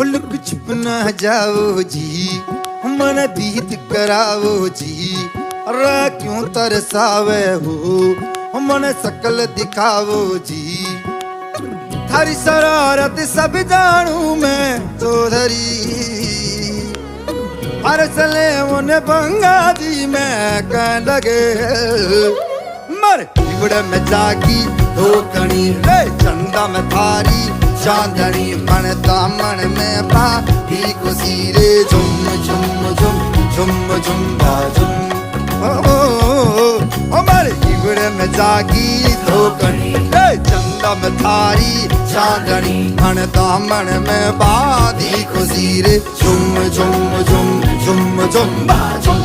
Look छुप ना जाओ जी, मन दीद कराओ जी। अरे क्यों तरसावे हो मन शकल दिखाओ जी। थारी शरारत सब जानू मैं चौधरी, हर सले उन्हें बंगा दी मैं कह लगे। मर बिगड़ में जागी धोकनी रे चंदा में थारी चांदनी, मन दामन में बाती खुशी रे। झुम झुम झुम झुम झुम बाजुम मर बिगड़ में जागी धोकनी रे चंदा में थारी चांदनी, मन दामन में बाती खुशी रे। झुम झुम झुम झुम झुम बाजुम।